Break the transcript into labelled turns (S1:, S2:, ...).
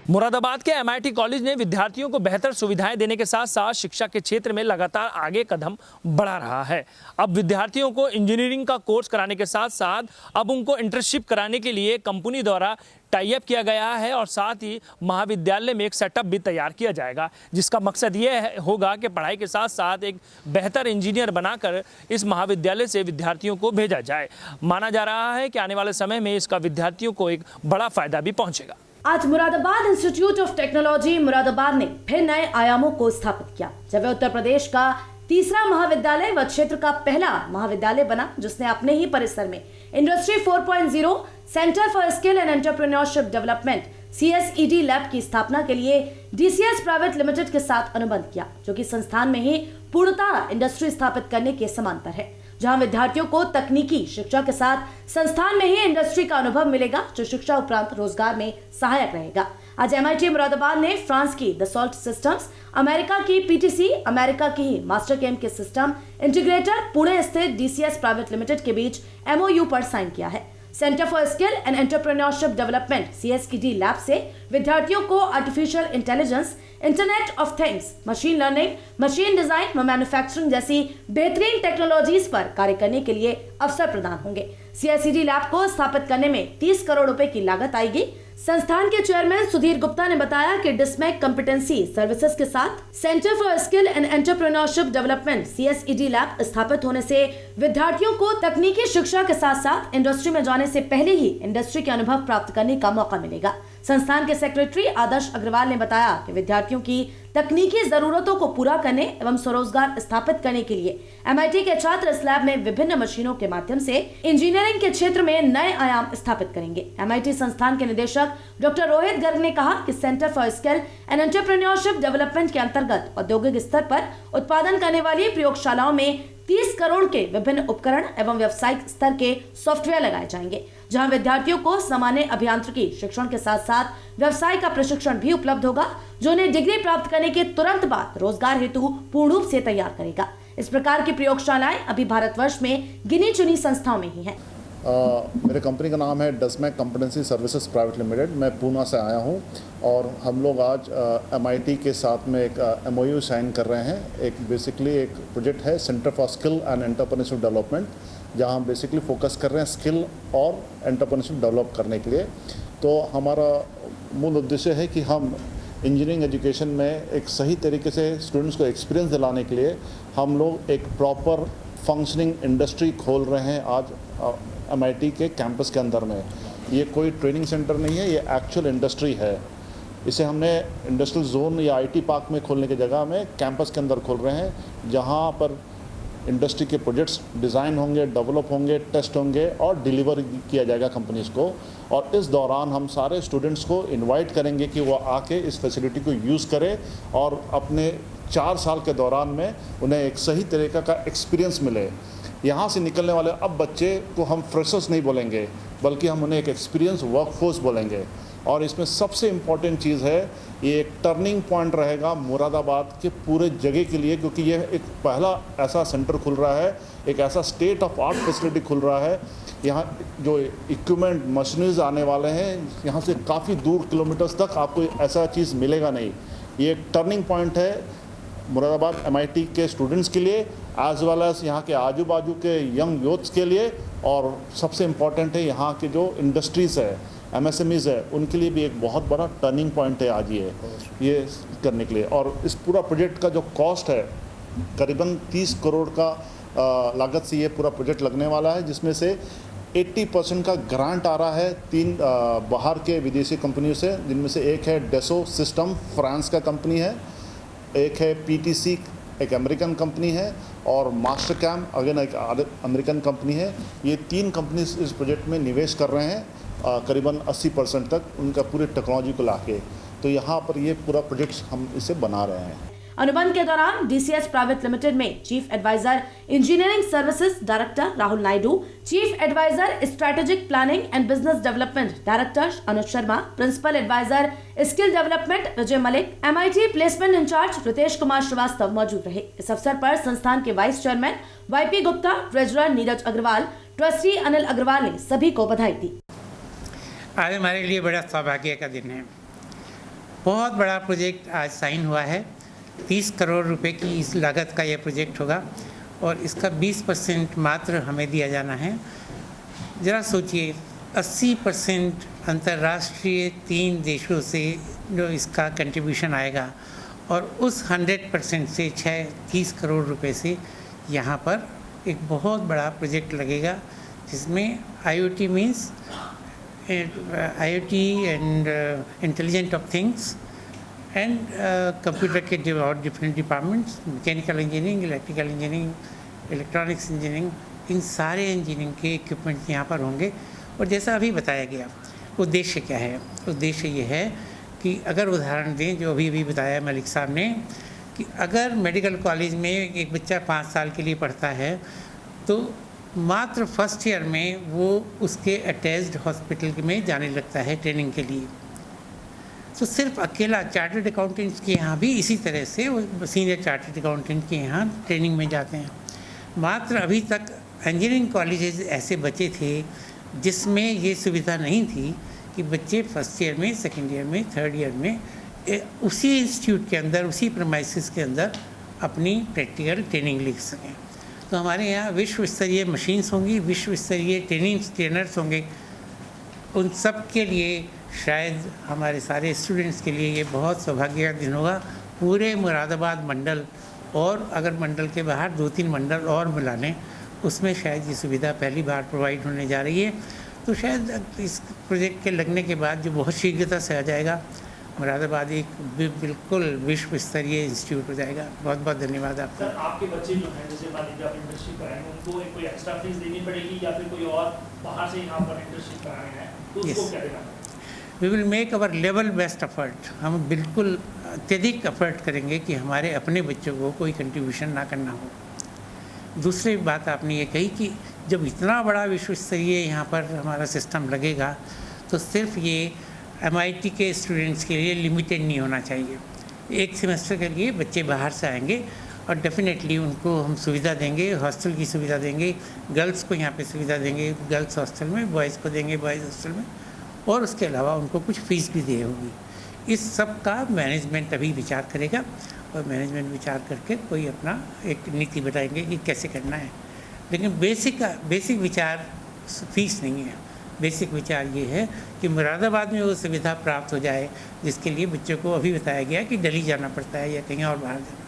S1: मुरादाबाद के MIT college ने विद्यार्थियों को बेहतर सुविधाएं देने के साथ साथ शिक्षा के क्षेत्र में लगातार आगे कदम बढ़ा रहा है। अब विद्यार्थियों को इंजीनियरिंग का कोर्स कराने के साथ साथ अब उनको इंटर्नशिप कराने के लिए कंपनी द्वारा टाई अप किया गया है और साथ ही महाविद्यालय में एक सेटअप भी तैयार किया जाएगा, जिसका मकसद ये होगा कि पढ़ाई के साथ साथ एक बेहतर इंजीनियर बनाकर इस महाविद्यालय से विद्यार्थियों को भेजा जाए। माना जा रहा है कि आने वाले समय में इसका विद्यार्थियों को एक बड़ा फायदा भी पहुंचेगा।
S2: आज Moradabad institute of technology Moradabad ने फिर नए आयामों को स्थापित किया, जब वह उत्तर प्रदेश का तीसरा महाविद्यालय व क्षेत्र का पहला महाविद्यालय बना, जिसने अपने ही परिसर में industry 4.0 centre for skill and entrepreneurship development CSED lab की स्थापना के लिए DCS प्राइवेट लिमिटेड के साथ अनुबंध किया, जो कि संस्थान में ही पूर्णतः इंडस्ट्री स्थापित करने के समांतर है, जहां विद्यार्थियों को तकनीकी शिक्षा के साथ संस्थान में ही इंडस्ट्री का अनुभव मिलेगा, जो शिक्षा उपरांत रोजगार में सहायक रहेगा। आज MIT मुरादाबाद ने फ्रांस की दसॉल्ट सिस्टम्स, अमेरिका की PTC, अमेरिका की ही मास्टरकैम के सिस्टम इंटीग्रेटर पुणे स्थित DCS प्राइवेट लिमिटेड के बीच MOU पर साइन किया है। Centre for skill and entrepreneurship development CSED lab से विद्यार्थियों को artificial intelligence, internet of things, machine learning, machine design व मैन्युफैक्चरिंग जैसी बेहतरीन टेक्नोलॉजीज पर कार्य करने के लिए अवसर प्रदान होंगे। CSED लैब को स्थापित करने में 30 करोड़ रुपए की लागत आएगी। संस्थान के चेयरमैन सुधीर गुप्ता ने बताया कि डिस्मैक कॉम्पिटेंसी सर्विसेज के साथ centre for skill and entrepreneurship development CSED lab स्थापित होने से विद्यार्थियों को तकनीकी शिक्षा के साथ साथ इंडस्ट्री में जाने से पहले ही इंडस्ट्री के अनुभव प्राप्त करने का मौका मिलेगा। संस्थान के सेक्रेटरी आदर्श अग्रवाल ने बताया कि विद्यार्थियों की तकनीकी जरूरतों को पूरा करने एवं स्वरोजगार स्थापित करने के लिए MIT के छात्र इस लैब में विभिन्न मशीनों के माध्यम से इंजीनियरिंग के क्षेत्र में नए आयाम स्थापित करेंगे। MIT संस्थान के निदेशक डॉक्टर रोहित गर्ग ने कहा कि centre for skill and entrepreneurship development के अंतर्गत औद्योगिक स्तर पर उत्पादन करने वाली प्रयोगशालाओं में 30 करोड़ के विभिन्न उपकरण एवं व्यावसायिक स्तर के सॉफ्टवेयर लगाए जाएंगे, जहां विद्यार्थियों को सामान्य अभियांत्रिकी शिक्षण के साथ साथ व्यवसाय का प्रशिक्षण भी उपलब्ध होगा, जो उन्हें डिग्री प्राप्त करने के तुरंत बाद रोजगार हेतु पूर्ण रूप से तैयार करेगा। इस प्रकार की प्रयोगशालाएं अभी भारतवर्ष में गिनी चुनी संस्थाओं में ही हैं।
S3: मेरे कंपनी का नाम है डिस्मैक कॉम्पिटेंसी सर्विसेज प्राइवेट लिमिटेड। मैं पूना से आया हूं और हम लोग आज MIT के साथ में एक MOU साइन कर रहे हैं। एक बेसिकली एक प्रोजेक्ट है centre for skill and entrepreneurship development, जहां हम बेसिकली फोकस कर रहे हैं स्किल और एंटरप्रेन्योरशिप डेवलप करने के लिए। तो हमारा मूल उद्देश्य है कि हम इंजीनियरिंग एजुकेशन में एक सही तरीके से स्टूडेंट्स को एक्सपीरियंस दिलाने के लिए हम लोग एक प्रॉपर फंक्शनिंग इंडस्ट्री खोल रहे हैं आज MIT के कैंपस के अंदर में। ये कोई ट्रेनिंग सेंटर नहीं है, ये एक्चुअल इंडस्ट्री है। इसे हमने इंडस्ट्रियल जोन या IT पार्क में खोलने की जगह में कैंपस के अंदर खोल रहे हैं, जहाँ पर इंडस्ट्री के प्रोजेक्ट्स डिज़ाइन होंगे, डेवलप होंगे, टेस्ट होंगे और डिलीवर किया जाएगा कंपनीज़ को। और इस दौरान हम सारे स्टूडेंट्स को इनवाइट करेंगे कि वो आके इस फैसिलिटी को यूज़ करें और अपने 4 साल के दौरान में उन्हें एक सही तरीक़े का एक्सपीरियंस मिले। यहाँ से निकलने वाले अब बच्चे को हम फ्रेशर्स नहीं बोलेंगे, बल्कि हम उन्हें एक एक्सपीरियंस वर्कफोर्स बोलेंगे। और इसमें सबसे इम्पॉर्टेंट चीज़ है, ये एक टर्निंग पॉइंट रहेगा मुरादाबाद के पूरे जगह के लिए, क्योंकि ये एक पहला ऐसा सेंटर खुल रहा है, एक ऐसा स्टेट ऑफ आर्ट फैसिलिटी खुल रहा है। यहाँ जो इक्विपमेंट मशीनरीज आने वाले हैं, यहाँ से काफ़ी दूर किलोमीटर्स तक आपको ऐसा चीज़ मिलेगा नहीं। ये एक टर्निंग पॉइंट है मुरादाबाद MIT के स्टूडेंट्स के लिए, एज वेल एज यहाँ के आजू बाजू के यंग यूथ्स के लिए, और सबसे इम्पॉर्टेंट है यहाँ के जो इंडस्ट्रीज़ है, MSMEs है, उनके लिए भी एक बहुत बड़ा टर्निंग पॉइंट है आज ये करने के लिए। और इस पूरा प्रोजेक्ट का जो कॉस्ट है करीबन 30 करोड़ का लागत से ये पूरा प्रोजेक्ट लगने वाला है, जिसमें से 80% का ग्रांट आ रहा है 3 बाहर के विदेशी कंपनियों से, जिनमें से एक है डेसो सिस्टम, फ्रांस का कंपनी है, एक है PTC, एक अमेरिकन कंपनी है, और मास्टरकैम अगेन एक अमेरिकन कंपनी है। ये 3 कंपनी इस प्रोजेक्ट में निवेश कर रहे हैं करीबन 80% तक उनका पूरी टेक्नोलॉजी को लाके। तो यहाँ पर ये पूरा प्रोजेक्ट हम इसे बना रहे हैं।
S2: अनुबंध के दौरान DCS प्राइवेट लिमिटेड में chief adviser engineering services director Rahul Naidu, chief adviser strategic planning and business development director Anuj Sharma, principal adviser skill development Vijay Malik, MIT placement in charge Ritesh Kumar Srivastava मौजूद रहे। इस अवसर पर संस्थान के vice chairman YP Gupta, treasurer Neeraj Agarwal, trustee Anil Agarwal ने सभी को बधाई दी।
S4: आज हमारे लिए बड़ा सौभाग्य का दिन है। बहुत बड़ा प्रोजेक्ट आज साइन हुआ है। 30 करोड़ रुपए की इस लागत का यह प्रोजेक्ट होगा और इसका 20% मात्र हमें दिया जाना है। ज़रा सोचिए, 80% अंतर्राष्ट्रीय 3 देशों से जो इसका कंट्रीब्यूशन आएगा और उस 100% से 30 करोड़ रुपए से यहाँ पर एक बहुत बड़ा प्रोजेक्ट लगेगा, जिसमें IoT means IoT and intelligent of things and computer के और different departments, mechanical engineering, electrical engineering, electronics engineering, इन सारे इंजीनियरिंग के इक्विपमेंट यहाँ पर होंगे। और जैसा अभी बताया गया, उद्देश्य क्या है? उद्देश्य ये है कि अगर उदाहरण दें, जो अभी बताया मलिक साहब ने, कि अगर मेडिकल कॉलेज में एक बच्चा 5 साल के लिए पढ़ता है तो मात्र फर्स्ट ईयर में वो उसके अटैच्ड हॉस्पिटल में जाने लगता है ट्रेनिंग के लिए। तो सिर्फ अकेला चार्टर्ड अकाउंटेंट्स के यहाँ भी इसी तरह से वो सीनियर चार्टर्ड अकाउंटेंट के यहाँ ट्रेनिंग में जाते हैं। मात्र अभी तक इंजीनियरिंग कॉलेजेस ऐसे बचे थे जिसमें ये सुविधा नहीं थी कि बच्चे फर्स्ट ईयर में, सेकेंड ईयर में, थर्ड ईयर में उसी इंस्टीट्यूट के अंदर, उसी प्रीमाइसेस के अंदर अपनी प्रैक्टिकल ट्रेनिंग लिख सकें। तो हमारे यहाँ विश्व स्तरीय मशीन्स होंगी, विश्व स्तरीय ट्रेनर्स होंगे। उन सब के लिए शायद हमारे सारे स्टूडेंट्स के लिए ये बहुत सौभाग्य का दिन होगा। पूरे मुरादाबाद मंडल और अगर मंडल के बाहर 2-3 मंडल और मिला लें, उसमें शायद ये सुविधा पहली बार प्रोवाइड होने जा रही है। तो शायद इस प्रोजेक्ट के लगने के बाद जो बहुत शीघ्रता से आ जाएगा, मुरादाबाद एक बिल्कुल विश्व स्तरीय इंस्टीट्यूट हो जाएगा। बहुत बहुत धन्यवाद आपका।
S1: सर, आपके बच्चे जो हैं, जैसे मान लीजिए आप इंटर्नशिप कराएंगे, उनको कोई एक्स्ट्रा फीस देनी पड़ेगी या फिर कोई और बाहर से यहाँ पर इंटर्नशिप कराने हैं तो उसको क्या देना?
S4: We will make our level best effort. हम बिल्कुल अत्यधिक एफर्ट करेंगे कि हमारे अपने बच्चों को कोई कंट्रीब्यूशन ना करना हो। दूसरी बात आपने ये कही कि जब इतना बड़ा विश्व स्तरीय यहाँ पर हमारा सिस्टम लगेगा तो सिर्फ ये MIT के स्टूडेंट्स के लिए लिमिटेड नहीं होना चाहिए। एक सेमेस्टर के लिए बच्चे बाहर से आएंगे और डेफिनेटली उनको हम सुविधा देंगे, हॉस्टल की सुविधा देंगे, गर्ल्स को यहाँ पे सुविधा देंगे गर्ल्स हॉस्टल में, बॉयज़ को देंगे बॉयज़ हॉस्टल में, और उसके अलावा उनको कुछ फ़ीस भी दे होगी। इस सब का मैनेजमेंट अभी विचार करेगा और मैनेजमेंट विचार करके कोई अपना एक नीति बताएंगे कि कैसे करना है। लेकिन बेसिक विचार फीस नहीं है। बेसिक विचार ये है कि मुरादाबाद में वो सुविधा प्राप्त हो जाए जिसके लिए बच्चों को अभी बताया गया कि दिल्ली जाना पड़ता है या कहीं और बाहर जाना।